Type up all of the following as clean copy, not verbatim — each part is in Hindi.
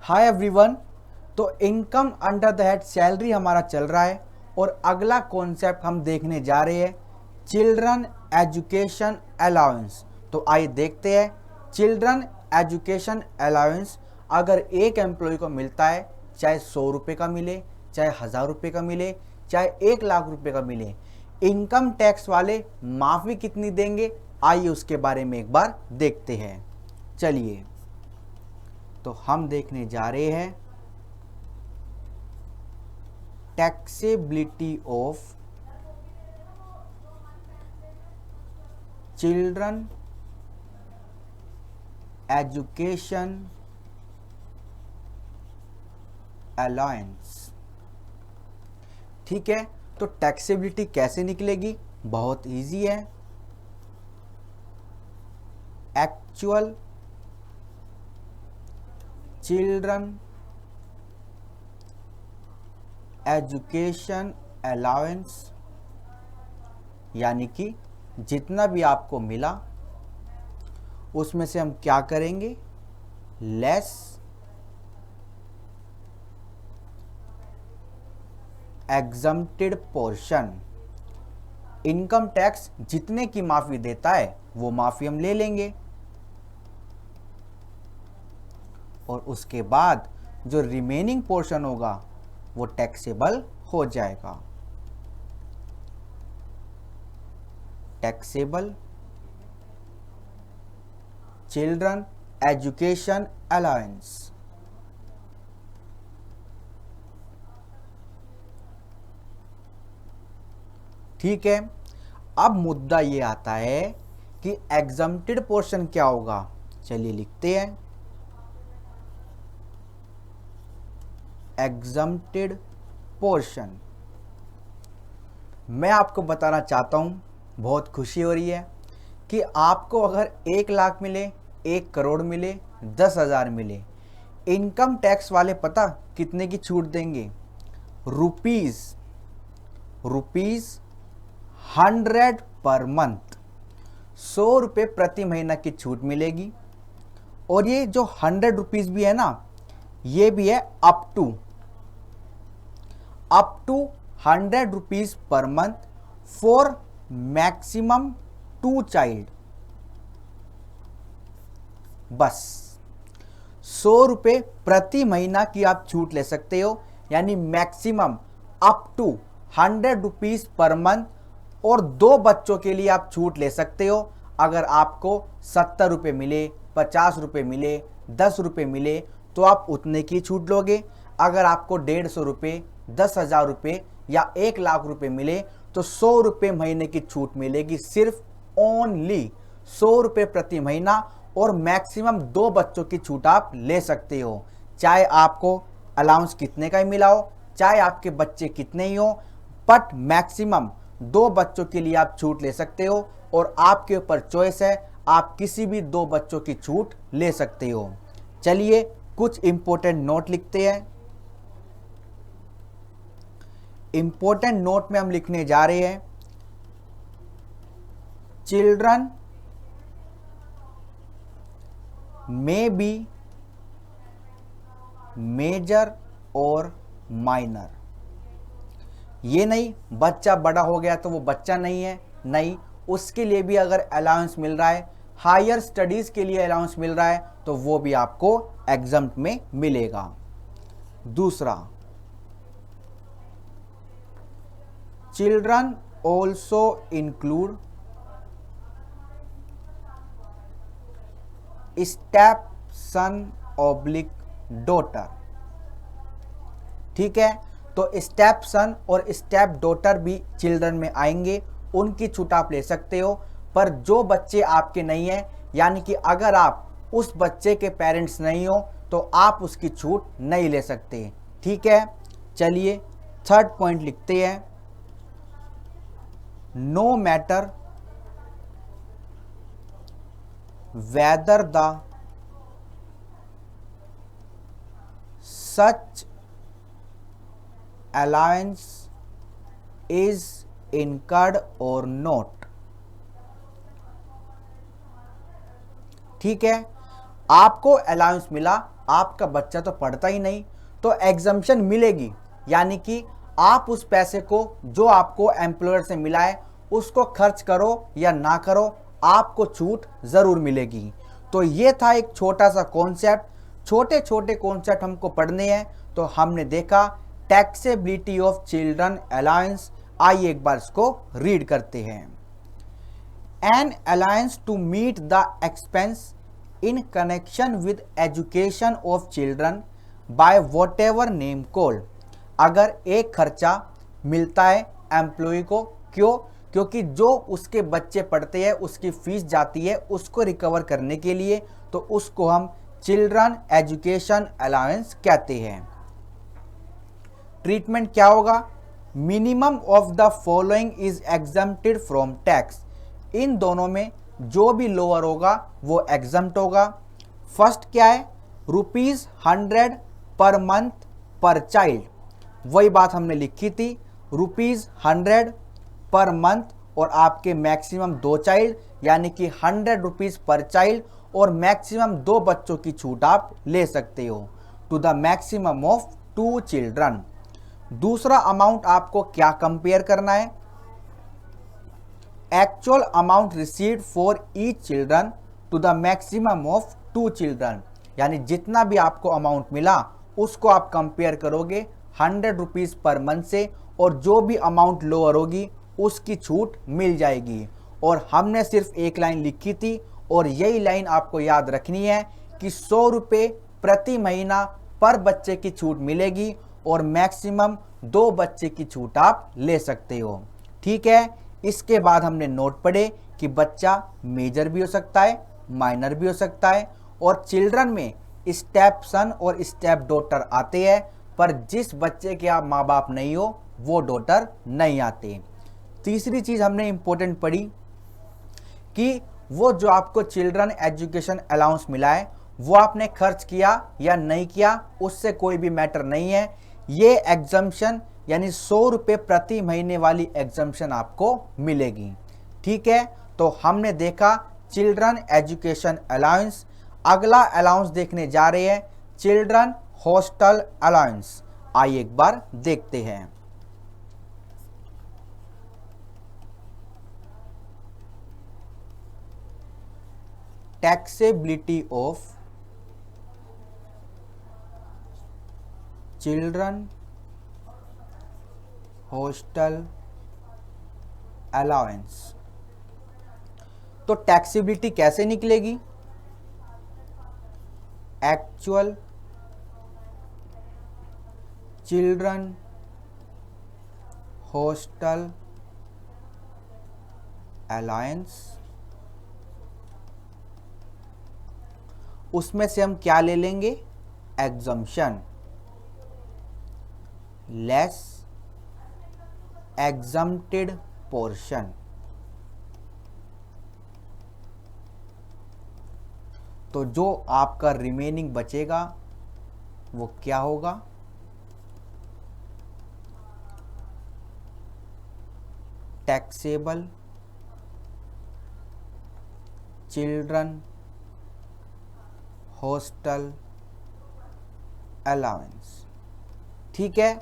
हाय एवरीवन। तो income under the head salary हमारा चल रहा है और अगला कॉन्सेप्ट हम देखने जा रहे हैं चिल्ड्रन एजुकेशन अलाउंस। तो आइए देखते हैं चिल्ड्रन एजुकेशन अलाउंस अगर एक एम्प्लॉय को मिलता है, चाहे 100 रुपये का मिले, चाहे 1000 रुपये का मिले, चाहे 1 लाख रुपये का मिले, इनकम टैक्स वाले माफ़ी कितनी देंगे, आइए उसके बारे में एक बार देखते हैं। चलिए, तो हम देखने जा रहे हैं taxability of children education allowance. ठीक है, तो टैक्सेबिलिटी कैसे निकलेगी? बहुत इजी है। एक्चुअल चिल्ड्रन एजुकेशन अलाउंस, यानी कि जितना भी आपको मिला उसमें से हम क्या करेंगे, less exempted portion. Income tax जितने की माफी देता है वो माफी हम ले लेंगे और उसके बाद जो रिमेनिंग पोर्शन होगा वो टैक्सेबल हो जाएगा। Taxable children education allowance. ठीक है, अब मुद्दा ये आता है कि एग्जम्प्टेड पोर्शन क्या होगा। चलिए लिखते हैं एग्जम्प्टेड पोर्शन। मैं आपको बताना चाहता हूँ, बहुत खुशी हो रही है कि आपको अगर 1 लाख मिले, 1 करोड़ मिले, 10,000 मिले, इनकम टैक्स वाले पता कितने की छूट देंगे? रुपीज़ 100 पर मंथ, 100 रुपये प्रति महीना की छूट मिलेगी। और ये जो 100 रुपीज़ भी है ना, ये भी है up to 100 rupees per month for maximum 2 child. बस 100 रुपये प्रति महीना की आप छूट ले सकते हो, यानी maximum up to 100 rupees per month. और 2 बच्चों के लिए आप छूट ले सकते हो। अगर आपको 70 रुपये मिले, 50 रुपये मिले, 10 रुपये मिले, तो आप उतने की छूट लोगे। अगर आपको 150 रुपये, 10,000 रुपये या 1 लाख रुपये मिले तो 100 रुपये महीने की छूट मिलेगी। सिर्फ ओनली 100 रुपये प्रति महीना और मैक्सिमम 2 बच्चों की छूट आप ले सकते हो। चाहे आपको अलाउंस कितने का ही मिला हो, चाहे आपके बच्चे कितने ही हो, बट मैक्सिमम 2 बच्चों के लिए आप छूट ले सकते हो। और आपके ऊपर चॉइस है, आप किसी भी 2 बच्चों की छूट ले सकते हो। चलिए कुछ इंपॉर्टेंट नोट लिखते हैं। इंपॉर्टेंट नोट में हम लिखने जा रहे हैं चिल्ड्रन मे बी मेजर और माइनर। ये नहीं बच्चा बड़ा हो गया तो वो बच्चा नहीं है, नहीं, उसके लिए भी अगर अलाउंस मिल रहा है, हायर स्टडीज के लिए अलाउंस मिल रहा है, तो वो भी आपको एग्जम्प्ट में मिलेगा। दूसरा, चिल्ड्रन ऑल्सो इंक्लूड स्टेप सन ऑब्लिक डॉटर। ठीक है, तो स्टेप सन और स्टेप डॉटर भी चिल्ड्रन में आएंगे, उनकी छूट आप ले सकते हो। पर जो बच्चे आपके नहीं है, यानी कि अगर आप उस बच्चे के पेरेंट्स नहीं हो तो आप उसकी छूट नहीं ले सकते। ठीक है, चलिए थर्ड पॉइंट लिखते हैं, no matter whether the such allowance is incurred or not। ठीक है, आपको अलाउंस मिला, आपका बच्चा तो पढ़ता ही नहीं, तो एग्जम्पशन मिलेगी, यानी कि आप उस पैसे को जो आपको एम्प्लॉयर से मिला है उसको खर्च करो या ना करो, आपको छूट ज़रूर मिलेगी। तो ये था एक छोटा सा कॉन्सेप्ट, छोटे छोटे कॉन्सेप्ट हमको पढ़ने हैं। तो हमने देखा टैक्सेबिलिटी ऑफ चिल्ड्रन अलाउंस। आइए एक बार इसको रीड करते हैं। An allowance to meet the expense in connection with education of children by whatever name called। अगर एक खर्चा मिलता है एम्प्लॉय को, क्योंकि जो उसके बच्चे पढ़ते हैं उसकी फीस जाती है उसको रिकवर करने के लिए, तो उसको हम चिल्ड्रन एजुकेशन अलाउंस कहते हैं। ट्रीटमेंट क्या होगा? Minimum of the following is exempted from tax. इन दोनों में जो भी लोअर होगा वो एग्जम्प्ट होगा। फर्स्ट क्या है? ₹100 पर मंथ पर चाइल्ड। वही बात हमने लिखी थी, ₹100 पर मंथ, और आपके मैक्सिमम 2 चाइल्ड, यानी कि ₹100 पर चाइल्ड, और मैक्सिमम 2 बच्चों की छूट आप ले सकते हो, to the maximum of 2 children. दूसरा अमाउंट आपको क्या कंपेयर करना है? Actual amount received for each children to the maximum of 2 children, यानी जितना भी आपको अमाउंट मिला उसको आप कंपेयर करोगे ₹100 पर मंथ से, और जो भी अमाउंट लोअर होगी उसकी छूट मिल जाएगी। और हमने सिर्फ एक लाइन लिखी थी, और यही लाइन आपको याद रखनी है कि ₹100 प्रति महीना पर बच्चे की छूट मिलेगी, और मैक्सिमम 2 बच्चे की छूट आप ले सकते हो। ठीक है। इसके बाद हमने नोट पढ़े कि बच्चा मेजर भी हो सकता है, माइनर भी हो सकता है, और चिल्ड्रन में स्टेप सन और स्टेप डॉटर आते हैं, पर जिस बच्चे के आप माँ बाप नहीं हो वो डॉटर नहीं आते। तीसरी चीज़ हमने इम्पोर्टेंट पढ़ी कि वो जो आपको चिल्ड्रन एजुकेशन अलाउंस मिला है वो आपने खर्च किया या नहीं किया उससे कोई भी मैटर नहीं है। ये एग्जम्पशन यानी ₹100 प्रति महीने वाली एग्जम्पशन आपको मिलेगी। ठीक है। तो हमने देखा चिल्ड्रन एजुकेशन अलाउंस। अगला अलाउंस देखने जा रहे हैं चिल्ड्रन हॉस्टल अलाउंस। आइए एक बार देखते हैं। Taxability of children hostel allowance. तो टैक्सेबिलिटी कैसे निकलेगी? एक्चुअल चिल्ड्रन हॉस्टल अलाउंस, उसमें से हम क्या ले लेंगे? Exemption less exempted portion. तो जो आपका रिमेनिंग बचेगा वो क्या होगा? Taxable children hostel allowance. ठीक है।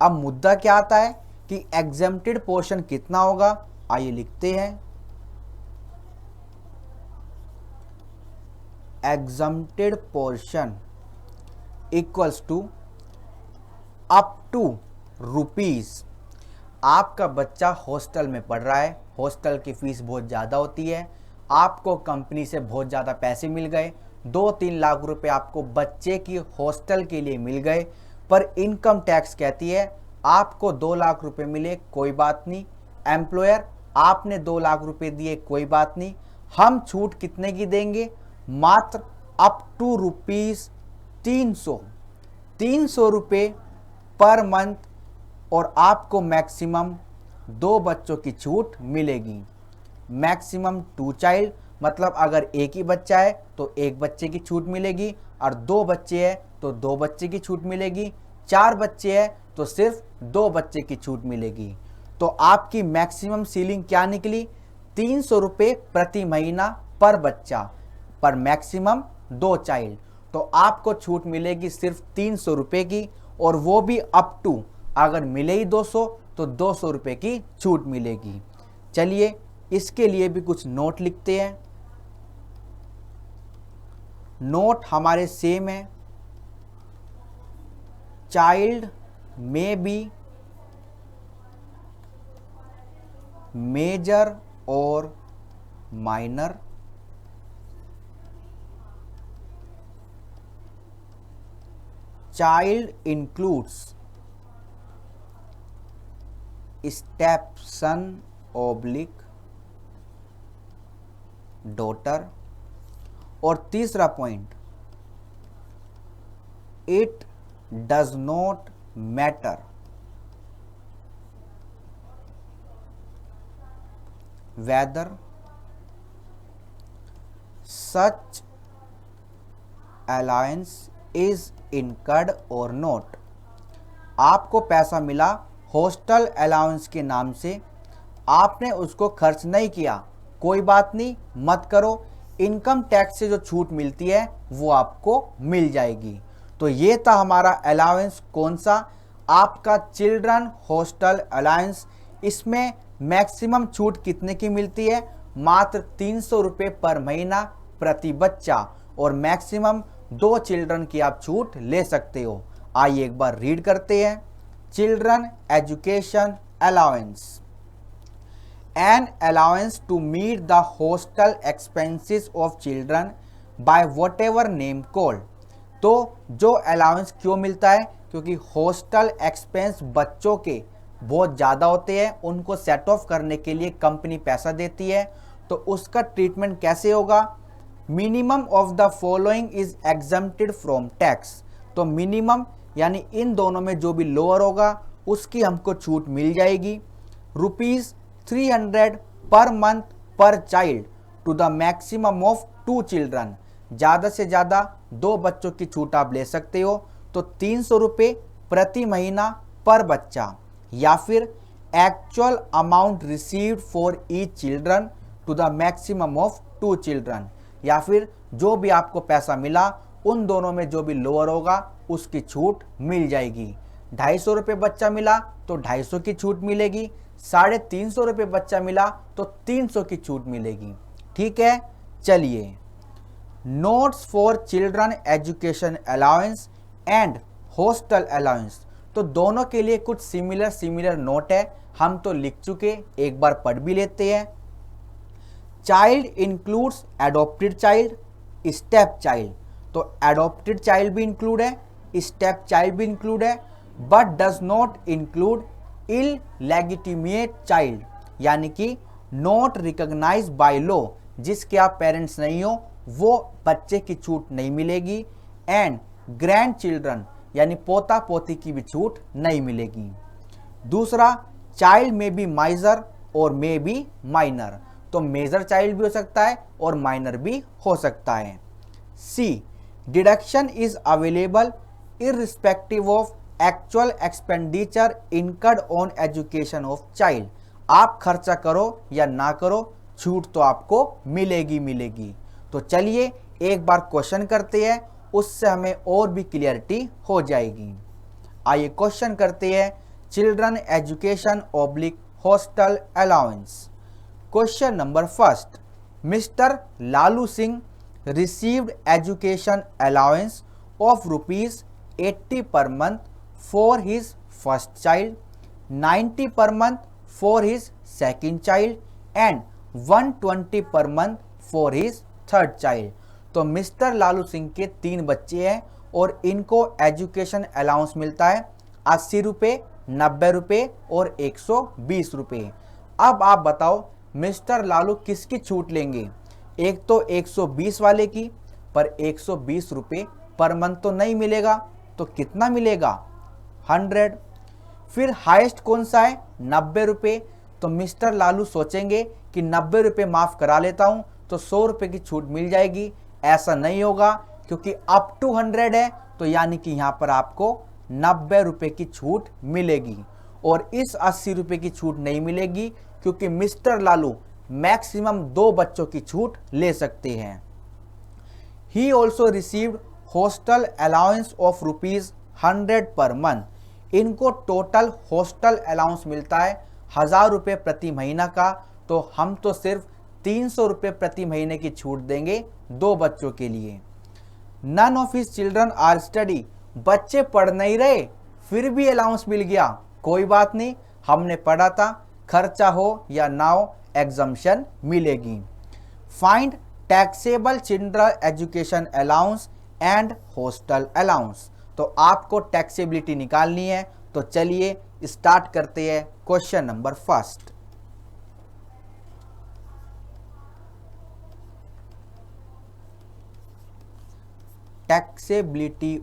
अब मुद्दा क्या आता है कि एग्जम्प्टेड पोर्शन कितना होगा? आइए लिखते हैं। Exempted portion equals to up to ₹। आपका बच्चा हॉस्टल में पढ़ रहा है, हॉस्टल की फीस बहुत ज़्यादा होती है, आपको कंपनी से बहुत ज़्यादा पैसे मिल गए, 2-3 लाख रुपए आपको बच्चे की हॉस्टल के लिए मिल गए, पर इनकम टैक्स कहती है आपको 2 लाख रुपए मिले कोई बात नहीं, एम्प्लॉयर आपने 2 लाख रुपए दिए कोई बात नहीं, हम छूट कितने की देंगे? मात्र अप टू ₹300 ₹300 पर मंथ, और आपको मैक्सिमम 2 बच्चों की छूट मिलेगी। मैक्सिमम 2 चाइल्ड, मतलब अगर एक ही बच्चा है तो 1 बच्चे की छूट मिलेगी, और 2 बच्चे हैं तो 2 बच्चे की छूट मिलेगी, 4 बच्चे हैं तो सिर्फ 2 बच्चे की छूट मिलेगी। तो आपकी मैक्सिमम सीलिंग क्या निकली? ₹300 प्रति महीना पर बच्चा, पर मैक्सिमम 2 चाइल्ड, तो आपको छूट मिलेगी सिर्फ 300 रुपये की, और वो भी अप टू, अगर मिले ही 200 तो 200 रुपये की छूट मिलेगी। चलिए इसके लिए भी कुछ नोट लिखते हैं। नोट हमारे सेम है। चाइल्ड में बी मेजर और minor, child includes stepson oblique daughter, और तीसरा point, it does not matter whether such allowance is incurred or not। आपको पैसा मिला हॉस्टल अलाउंस के नाम से, आपने उसको खर्च नहीं किया, कोई बात नहीं, मत करो, इनकम टैक्स से जो छूट मिलती है वो आपको मिल जाएगी। तो ये था हमारा अलाउंस, कौन सा, आपका चिल्ड्रन हॉस्टल अलाउंस। इसमें मैक्सिमम छूट कितने की मिलती है, मात्र 300 रुपये पर महीना प्रति बच्चा, और मैक्सिमम 2 चिल्ड्रन की आप छूट ले सकते हो। आइए एक बार रीड करते हैं। Children education allowance, an allowance to meet the hostel expenses of children by whatever name called. तो जो अलाउंस क्यों मिलता है, क्योंकि हॉस्टल एक्सपेंस बच्चों के बहुत ज़्यादा होते हैं, उनको सेट ऑफ करने के लिए कंपनी पैसा देती है। तो उसका ट्रीटमेंट कैसे होगा, minimum of the following is exempted from tax. तो मिनिमम यानी इन दोनों में जो भी लोअर होगा उसकी हमको छूट मिल जाएगी। ₹300 per month per child to the maximum of 2 children. ज़्यादा से ज़्यादा 2 बच्चों की छूट आप ले सकते हो, तो 300 रुपये प्रति महीना पर बच्चा, या फिर actual amount received for each children to the maximum of 2 children, या फिर जो भी आपको पैसा मिला उन दोनों में जो भी लोअर होगा उसकी छूट मिल जाएगी। 250 रुपये बच्चा मिला तो 250 की छूट मिलेगी, 350 रुपये बच्चा मिला तो 300 की छूट मिलेगी। ठीक है, चलिए notes for children education allowance and hostel allowance, तो दोनों के लिए कुछ सिमिलर नोट है, हम तो लिख चुके, एक बार पढ़ भी लेते हैं। Child includes adopted child, step child, तो एडॉप्टेड चाइल्ड भी इंक्लूड है, स्टेप चाइल्ड भी इंक्लूड है, but does not include illegitimate child, यानी कि नॉट रिकॉग्नाइज बाय लॉ, जिसके आप पेरेंट्स नहीं हो वो बच्चे की छूट नहीं मिलेगी। एंड ग्रैंड चिल्ड्रन यानी पोता पोती की भी छूट नहीं मिलेगी। दूसरा, चाइल्ड में बी माइजर और मे बी माइनर, तो मेजर चाइल्ड भी हो सकता है और माइनर भी हो सकता है। See, deduction is available irrespective of actual expenditure incurred on education of child. आप खर्चा करो या ना करो, छूट तो आपको मिलेगी। तो चलिए एक बार क्वेश्चन करते हैं, उससे हमें और भी क्लियरिटी हो जाएगी। आइए क्वेश्चन करते हैं, children education oblique hostel allowance. Question number first, mister Lalu Singh received education allowance of ₹80 per month for his first child, 90 per month for his second child and 120 per month for his third child। तो मिस्टर लालू सिंह के 3 बच्चे हैं और इनको एजुकेशन अलाउंस मिलता है 80 रुपये, 90 रुपये और 120 रुपये। अब आप बताओ मिस्टर लालू किसकी छूट लेंगे, एक तो 120 वाले की, पर 120 रुपये पर मंथ तो नहीं मिलेगा, तो कितना मिलेगा 100। फिर हाईएस्ट कौन सा है 90 रुपये, तो मिस्टर लालू सोचेंगे कि 90 रुपये माफ़ करा लेता हूँ तो 100 रुपये की छूट मिल जाएगी। ऐसा नहीं होगा क्योंकि अप टू 100 है, तो यानी कि यहाँ पर आपको 90 रुपये की छूट मिलेगी और इस 80 रुपये की छूट नहीं मिलेगी क्योंकि मिस्टर लालू मैक्सिमम 2 बच्चों की छूट ले सकते हैं। He also received hostel allowance of ₹100 per month. इनको टोटल हॉस्टल अलाउंस मिलता है 1000 रुपये प्रति महीना का, तो हम तो सिर्फ 300 रुपये प्रति महीने की छूट देंगे 2 बच्चों के लिए। None of his children are study, बच्चे पढ़ नहीं रहे फिर भी अलाउंस मिल गया, कोई बात नहीं, हमने पढ़ा था, खर्चा हो या ना हो एग्जम्पशन मिलेगी। Find taxable children education allowance and hostel allowance, तो आपको टैक्सेबिलिटी निकालनी है। तो चलिए स्टार्ट करते हैं question number first. Taxability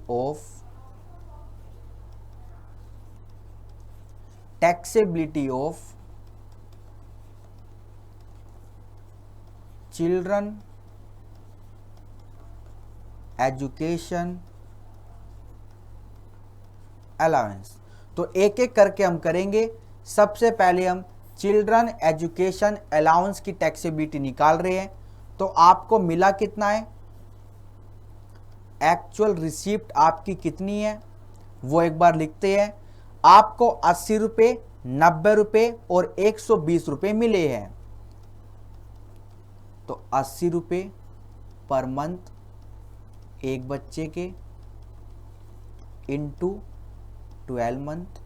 of children education allowance. तो एक एक करके हम करेंगे। सबसे पहले हम चिल्ड्रन एजुकेशन अलाउंस की टैक्सेबिलिटी निकाल रहे हैं। तो आपको मिला कितना है, एक्चुअल रिसीप्ट आपकी कितनी है वो एक बार लिखते हैं। आपको 80 रुपये, 90 रुपये और 120 रुपये मिले हैं। तो 80 रुपये पर मंथ एक बच्चे के इंटू 12 मंथ,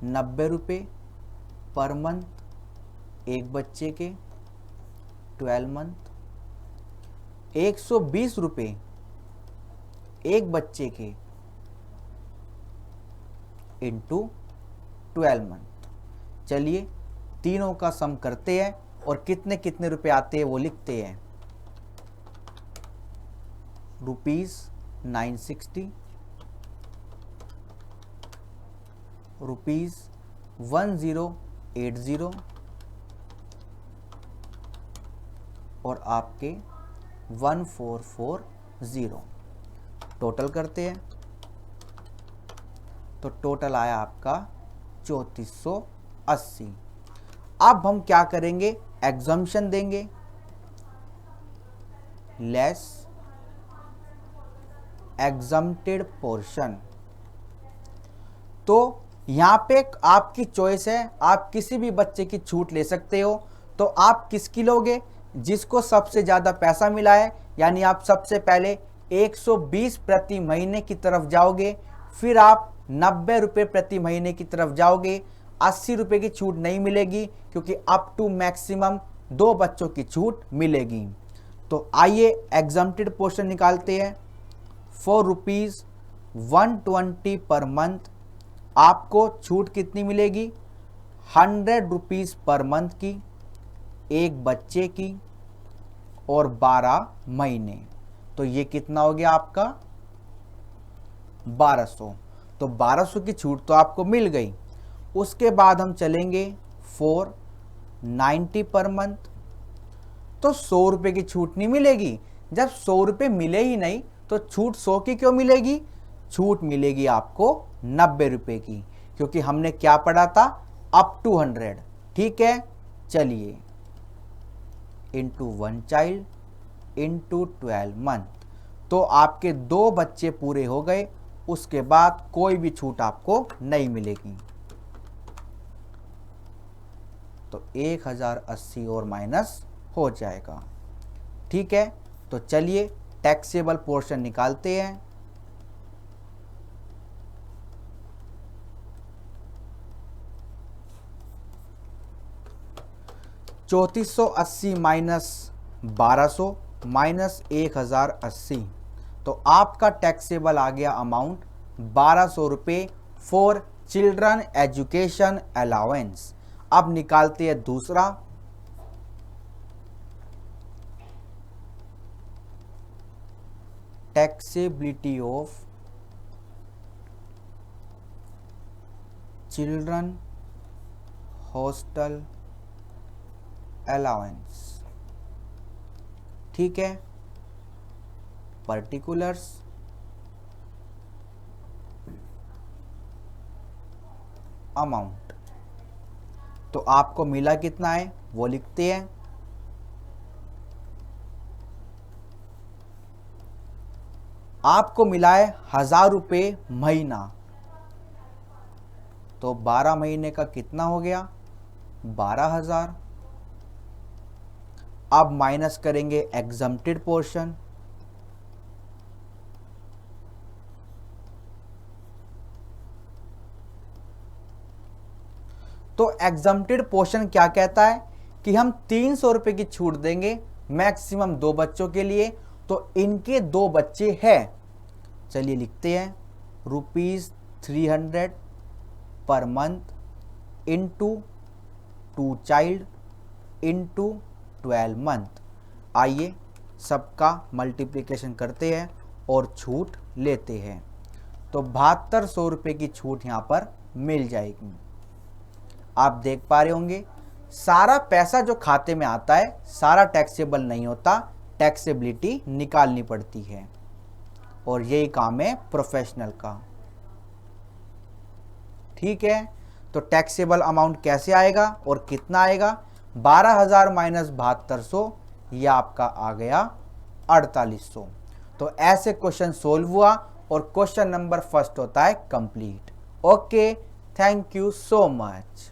90 रुपये पर मंथ एक बच्चे के 12 मंथ, 120 रुपये एक बच्चे के इंटू 12 मंथ। चलिए तीनों का सम करते हैं और कितने कितने रुपए आते हैं वो लिखते हैं। ₹960, ₹1080 और आपके 1440। टोटल करते हैं तो टोटल आया आपका 3480। अब हम क्या करेंगे, एग्जम्पशन देंगे, लेस एग्जम्प्टेड पोर्शन। तो यहां पे आपकी चॉइस है, आप किसी भी बच्चे की छूट ले सकते हो। तो आप किसकी लोगे, जिसको सबसे ज्यादा पैसा मिला है, यानी आप सबसे पहले 120 प्रति महीने की तरफ जाओगे, फिर आप 90 रुपये प्रति महीने की तरफ जाओगे। 80 रुपये की छूट नहीं मिलेगी क्योंकि अप टू मैक्सिमम 2 बच्चों की छूट मिलेगी। तो आइए एग्जम्प्टेड पोर्शन निकालते हैं। ₹120 पर मंथ आपको छूट कितनी मिलेगी, 100 रुपीज़ पर मंथ की एक बच्चे की और 12 महीने। तो ये कितना हो गया आपका 1200। तो 1200 की छूट तो आपको मिल गई। उसके बाद हम चलेंगे 490 पर मंथ। तो 100 रुपये की छूट नहीं मिलेगी। जब 100 रुपये मिले ही नहीं तो छूट 100 की क्यों मिलेगी, छूट मिलेगी आपको 90 रुपये की, क्योंकि हमने क्या पढ़ा था, अप टू 100। ठीक है, चलिए इंटू 1 चाइल्ड इंटू 12 मंथ। तो आपके 2 बच्चे पूरे हो गए। उसके बाद कोई भी छूट आपको नहीं मिलेगी। तो 1080 और माइनस हो जाएगा। ठीक है, तो चलिए टैक्सेबल पोर्शन निकालते हैं। $3480 माइनस 1200 माइनस 1080, तो आपका टैक्सेबल आ गया अमाउंट 1200 रुपये फॉर चिल्ड्रन एजुकेशन अलाउंस। अब निकालते हैं दूसरा। Taxability of children hostel allowance. ठीक है, पर्टिकुलर्स अमाउंट। तो आपको मिला कितना है वो लिखते हैं। आपको मिला है 1000 रुपये महीना, तो 12 महीने का कितना हो गया 12,000। अब माइनस करेंगे एग्जम्प्टेड पोर्शन, तो एग्जम्प्टेड पोर्शन क्या कहता है कि हम 300 रुपये की छूट देंगे मैक्सिमम 2 बच्चों के लिए, तो इनके 2 बच्चे हैं, चलिए लिखते हैं ₹300 per month into 2 child into 12 month. आइए सबका मल्टीप्लिकेशन करते हैं और छूट लेते हैं, तो 7200 रुपये की छूट यहाँ पर मिल जाएगी। आप देख पा रहे होंगे सारा पैसा जो खाते में आता है सारा टैक्सेबल नहीं होता, टैक्सेबिलिटी निकालनी पड़ती है, और यही काम है प्रोफेशनल का। ठीक है, तो टैक्सेबल अमाउंट कैसे आएगा और कितना आएगा, 12,000 माइनस 7200, यह आपका आ गया 4800। तो ऐसे क्वेश्चन सोल्व हुआ और क्वेश्चन नंबर फर्स्ट होता है complete. Okay, thank you so much.